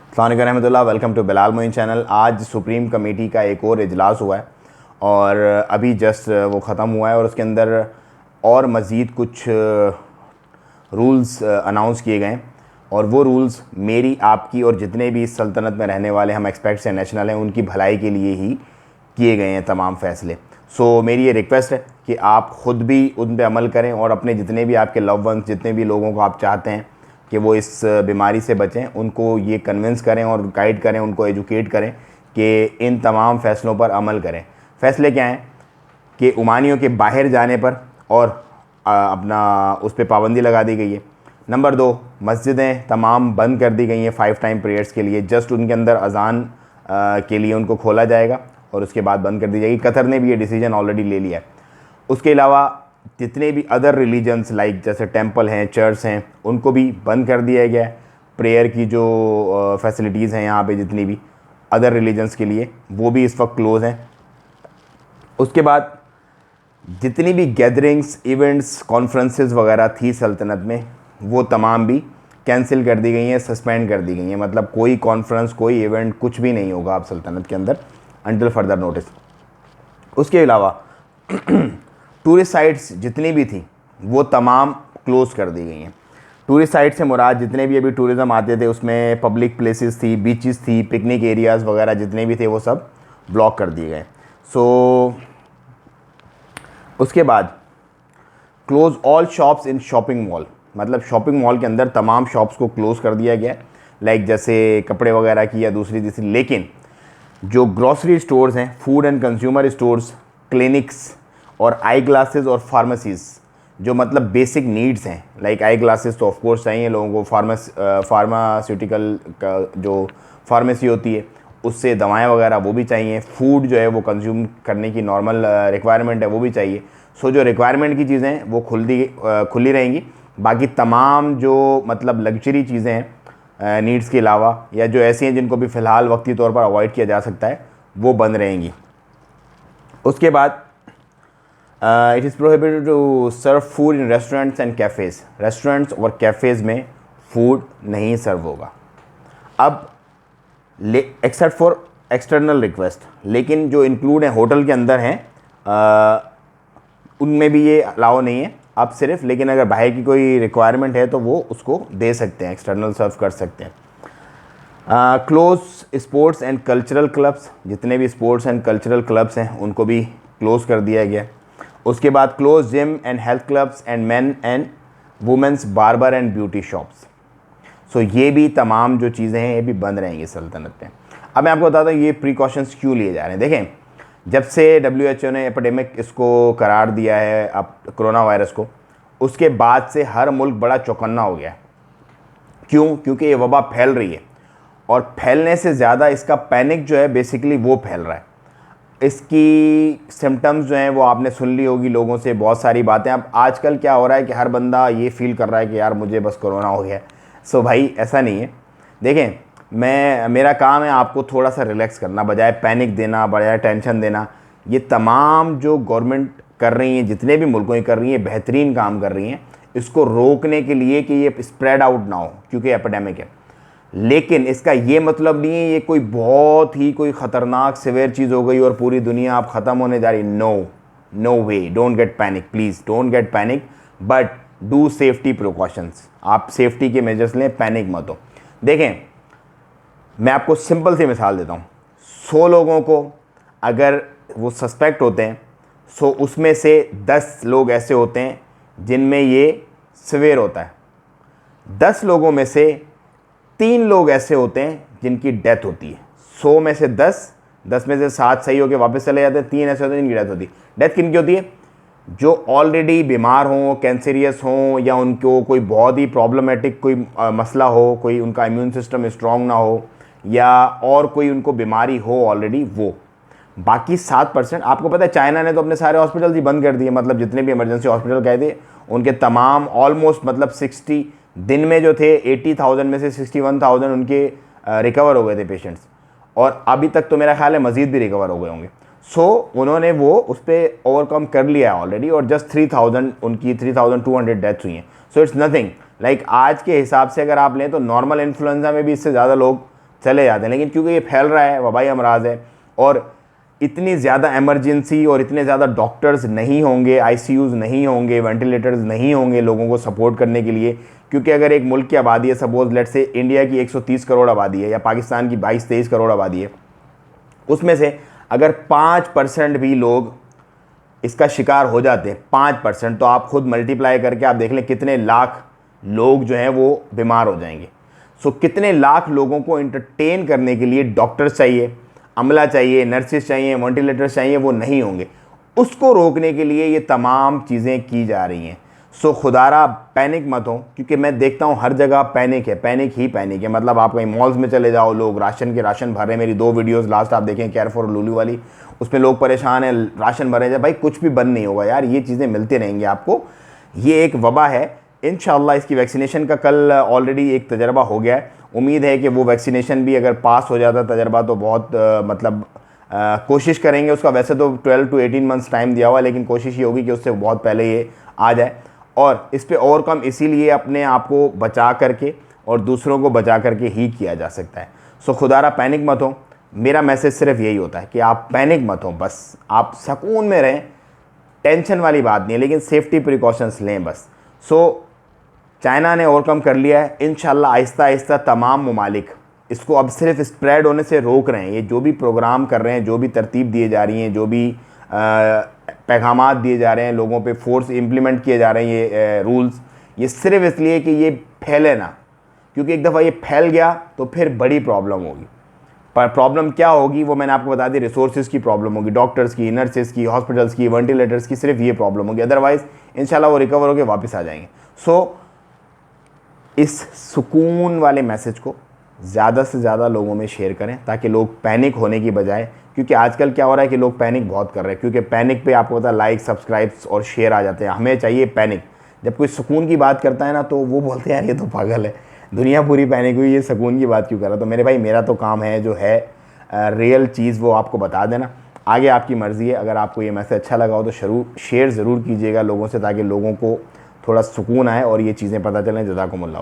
अस्सलाम वालेकुम रहमतुल्लाह। Welcome to Bilal Moin channel. आज सुप्रीम कमेटी का एक और इजलास हुआ है और अभी जस्ट वो ख़त्म हुआ है और उसके अंदर और मज़ीद कुछ रूल्स अनाउंस किए गए हैं और वो रूल्स मेरी, आपकी और जितने भी इस सल्तनत में रहने वाले हम एक्सपेक्ट्स हैं, नेशनल हैं, उनकी भलाई के लिए ही किए गए हैं तमाम फ़ैसले। सो मेरी ये रिक्वेस्ट है कि आप ख़ुद भी उन पर अमल करें और अपने जितने भी आपके लव वंस, जितने भी लोगों को आप चाहते हैं कि वो इस बीमारी से बचें, उनको ये कन्विंस करें और गाइड करें, उनको एजुकेट करें कि इन तमाम फ़ैसलों पर अमल करें। फ़ैसले क्या हैं कि उमानियों के बाहर जाने पर और अपना उस पर पाबंदी लगा दी गई है। नंबर 2, मस्जिदें तमाम बंद कर दी गई हैं 5 टाइम प्रेयर्स के लिए। जस्ट उनके अंदर अजान के लिए उनको खोला जाएगा और उसके बाद बंद कर दी जाएगी। कतर ने भी ये डिसीजन ऑलरेडी ले लिया है। उसके अलावा जितने भी अदर रिलीजन्स लाइक जैसे टेंपल हैं, चर्च हैं, उनको भी बंद कर दिया गया है। प्रेयर की जो फैसिलिटीज़ हैं यहाँ पे जितनी भी अदर रिलीजन्स के लिए, वो भी इस वक्त क्लोज़ हैं। उसके बाद जितनी भी गैदरिंग्स, इवेंट्स, कॉन्फ्रेंसेस वगैरह थी सल्तनत में, वो तमाम भी कैंसिल कर दी गई हैं, सस्पेंड कर दी गई हैं। मतलब कोई कॉन्फ्रेंस, कोई इवेंट, कुछ भी नहीं होगा आप सल्तनत के अंदर अंटिल फर्दर नोटिस। उसके अलावा टूरिस्ट साइट्स जितनी भी थी वो तमाम क्लोज़ कर दी गई हैं। टूरिस्ट साइट से मुराद जितने भी अभी टूरिज़म आते थे, उसमें पब्लिक प्लेसेस थी, बीचेस थी, पिकनिक एरियाज़ वगैरह जितने भी थे वो सब ब्लॉक कर दिए गए। सो उसके बाद क्लोज़ ऑल शॉप्स इन शॉपिंग मॉल, मतलब शॉपिंग मॉल के अंदर तमाम शॉप्स को क्लोज़ कर दिया गया, लाइक जैसे कपड़े वगैरह की या दूसरी तीसरी। लेकिन जो ग्रॉसरी स्टोर्स हैं, food and consumer stores, clinics और आई ग्लासेस और फार्मेसीज़, जो मतलब बेसिक नीड्स हैं, लाइक आई ग्लासेस तो ऑफ कोर्स चाहिए लोगों को, फार्मास्यूटिकल का जो फार्मेसी होती है उससे दवाएं वगैरह वो भी चाहिए। फूड जो है वो कंज्यूम करने की नॉर्मल रिक्वायरमेंट है वो भी चाहिए। सो जो रिक्वायरमेंट की चीज़ें हैं वो खुली रहेंगी। बाकी तमाम जो मतलब लग्जरी चीज़ें हैं नीड्स के अलावा, या जो ऐसी हैं जिनको भी फ़िलहाल वक्ती तौर पर अवॉइड किया जा सकता है, वो बंद रहेंगी। उसके बाद it is prohibited to serve food in restaurants and cafes. Restaurants और कैफ़ेज़ में फ़ूड नहीं सर्व होगा अब, एक्सेप्ट फॉर एक्सटर्नल रिक्वेस्ट। लेकिन जो इंक्लूड हैं होटल के अंदर हैं उनमें भी ये अलाउ नहीं है अब सिर्फ। लेकिन अगर बाहर की कोई रिक्वायरमेंट है तो वो उसको दे सकते हैं, एक्सटर्नल सर्व कर सकते हैं। Close sports and cultural clubs, जितने भी स्पोर्ट्स एंड कल्चरल क्लब्स हैं उनको भी क्लोज़ कर दिया गया। उसके बाद close gym and health clubs and men and women's barber and beauty shops. So ये भी तमाम जो चीज़ें हैं ये भी बंद रहेंगी सल्तनत में। अब मैं आपको बताता हूँ ये प्रिकॉशंस क्यों लिए जा रहे हैं। देखें, जब से WHO ने एपिडेमिक इसको करार दिया है अब कोरोना वायरस को, उसके बाद से हर मुल्क बड़ा चौकन्ना हो गया है। क्यों? क्योंकि ये वबा फैल रही है और फैलने से ज़्यादा इसका पैनिक जो है बेसिकली वो फैल रहा है। इसकी सिम्टम्स जो हैं वो आपने सुन ली होगी लोगों से, बहुत सारी बातें। अब आजकल क्या हो रहा है कि हर बंदा ये फील कर रहा है कि यार मुझे बस कोरोना हो गया। सो भाई ऐसा नहीं है। देखें, मेरा काम है आपको थोड़ा सा रिलैक्स करना, बजाय पैनिक देना, बजाय टेंशन देना। ये तमाम जो गवर्नमेंट कर रही हैं, जितने भी मुल्कों की कर रही हैं, बेहतरीन काम कर रही हैं इसको रोकने के लिए कि ये स्प्रेड आउट ना हो, क्योंकि एपिडेमिक है। लेकिन इसका ये मतलब नहीं है ये कोई बहुत ही कोई ख़तरनाक सिवियर चीज़ हो गई और पूरी दुनिया आप ख़त्म होने जा रही। No way, don't get panic, please don't get panic, but do safety precautions. आप सेफ्टी के मेजर्स लें, पैनिक मत हो। देखें, मैं आपको सिंपल सी मिसाल देता हूँ। 100 लोगों को अगर वो सस्पेक्ट होते हैं, सो उसमें से 10 लोग ऐसे होते हैं जिनमें ये सिवियर होता है। 10 लोगों में से 3 लोग ऐसे होते हैं जिनकी डेथ होती है। 100 में से 10 में से 7 सही होकर वापस चले जाते हैं, 3 ऐसे होते हैं जिनकी डेथ होती है। डेथ किन की होती है? जो ऑलरेडी बीमार हों, कैंसरियस हों, या उनको कोई बहुत ही प्रॉब्लमेटिक कोई मसला हो, कोई उनका इम्यून सिस्टम स्ट्रॉन्ग ना हो, या और कोई उनको बीमारी हो ऑलरेडी, वो। बाकी 7%, आपको पता है चाइना ने तो अपने सारे हॉस्पिटल ही बंद कर दिए। मतलब जितने भी इमरजेंसी हॉस्पिटल गए थे उनके तमाम ऑलमोस्ट मतलब 60 दिन में जो थे 80,000 में से 61,000 उनके रिकवर हो गए थे पेशेंट्स, और अभी तक तो मेरा ख्याल है मज़ीद भी रिकवर हो गए होंगे। सो उन्होंने वो उस पर ओवरकम कर लिया है ऑलरेडी, और जस्ट 3,000 उनकी 3,200 डेथ्स हुई हैं। So it's nothing. लाइक आज के हिसाब से अगर आप लें तो नॉर्मल इन्फ्लुएंजा में भी इससे ज़्यादा लोग चले जाते हैं, लेकिन क्योंकि ये फैल रहा है, वबाई अमराज है, और इतनी ज़्यादा इमरजेंसी और इतने ज़्यादा डॉक्टर्स नहीं होंगे, आईसीयूज़ नहीं होंगे, वेंटिलेटर्स नहीं होंगे लोगों को सपोर्ट करने के लिए। क्योंकि अगर एक मुल्क की आबादी है, सपोज लेट से इंडिया की 130 करोड़ आबादी है या पाकिस्तान की 22-23 करोड़ आबादी है, उसमें से अगर 5% भी लोग इसका शिकार हो जाते हैं, 5%, तो आप खुद मल्टीप्लाई करके आप देख लें कितने लाख लोग जो हैं वो बीमार हो जाएंगे। सो कितने लाख लोगों को इंटरटेन करने के लिए डॉक्टर्स चाहिए, अमला चाहिए, नर्सेस चाहिए, वेंटिलेटर्स चाहिए, वो नहीं होंगे। उसको रोकने के लिए ये तमाम चीज़ें की जा रही हैं। सो खुदारा पैनिक मत हो, क्योंकि मैं देखता हूँ हर जगह पैनिक है, पैनिक ही पैनिक है। मतलब आप कहीं मॉल्स में चले जाओ, लोग राशन भर रहे हैं। मेरी 2 वीडियोस लास्ट आप देखें, केयर फॉर लुलू वाली, उसमें लोग परेशान हैं, राशन भर रहे हैं। भाई कुछ भी बंद नहीं होगा यार, ये चीज़ें मिलती रहेंगी आपको। ये एक वबा है। इंशाअल्लाह इसकी वैक्सीनेशन का कल ऑलरेडी एक तजर्बा हो गया है। उम्मीद है कि वो वैक्सीनेशन भी अगर पास हो जाता तजर्बा तो बहुत कोशिश करेंगे उसका। वैसे तो 12 to 18 मंथ्स टाइम दिया हुआ, लेकिन कोशिश ये होगी कि उससे बहुत पहले ये आ जाए। और इस पर ओवरकम इसीलिए अपने आप को बचा करके और दूसरों को बचा करके ही किया जा सकता है। सो खुदारा पैनिक मत हो। मेरा मैसेज सिर्फ यही होता है कि आप पैनिक मत हो, बस आप सुकून में रहें। टेंशन वाली बात नहीं है, लेकिन सेफ्टी प्रिकॉशंस लें बस। सो चाइना ने ओवरकम कर लिया है। इंशाल्लाह आहिस्ता आहिस्ता तमाम ममालिक इसको अब सिर्फ स्प्रेड होने से रोक रहे हैं। ये जो भी प्रोग्राम कर रहे हैं, जो भी तरतीब दिए जा रही हैं, जो भी पैगामात दिए जा रहे हैं, लोगों पे फोर्स इम्प्लीमेंट किए जा रहे हैं ये रूल्स, ये सिर्फ इसलिए कि ये फैले ना। क्योंकि एक दफ़ा ये फैल गया तो फिर बड़ी प्रॉब्लम होगी। पर प्रॉब्लम क्या होगी वो मैंने आपको बता दी। रिसोर्सेज की प्रॉब्लम होगी, डॉक्टर्स की, नर्सेज की, हॉस्पिटल्स की, वेंटिलेटर्स की, सिर्फ ये प्रॉब्लम होगी। अदरवाइज़ इंशाल्लाह वो रिकवर होकर वापस आ जाएंगे। सो इस सुकून वाले मैसेज को ज़्यादा से ज़्यादा लोगों में शेयर करें, ताकि लोग पैनिक होने की बजाय, क्योंकि आजकल क्या हो रहा है कि लोग पैनिक बहुत कर रहे हैं। क्योंकि पैनिक पे आपको पता है लाइक, सब्सक्राइब्स और शेयर आ जाते हैं। हमें चाहिए पैनिक। जब कोई सुकून की बात करता है ना तो वो बोलते हैं यार ये तो पागल है, दुनिया पूरी पैनिक हुई, ये सुकून की बात क्यों कर रहा है। तो मेरे भाई मेरा तो काम है जो है रियल चीज़ वो आपको बता देना। आगे आपकी मर्ज़ी है। अगर आपको ये मैसेज अच्छा लगा हो तो शेयर ज़रूर कीजिएगा लोगों से, ताकि लोगों को थोड़ा सुकून आए और ये चीज़ें पता चलें। जज़ाकुमुल्लाह।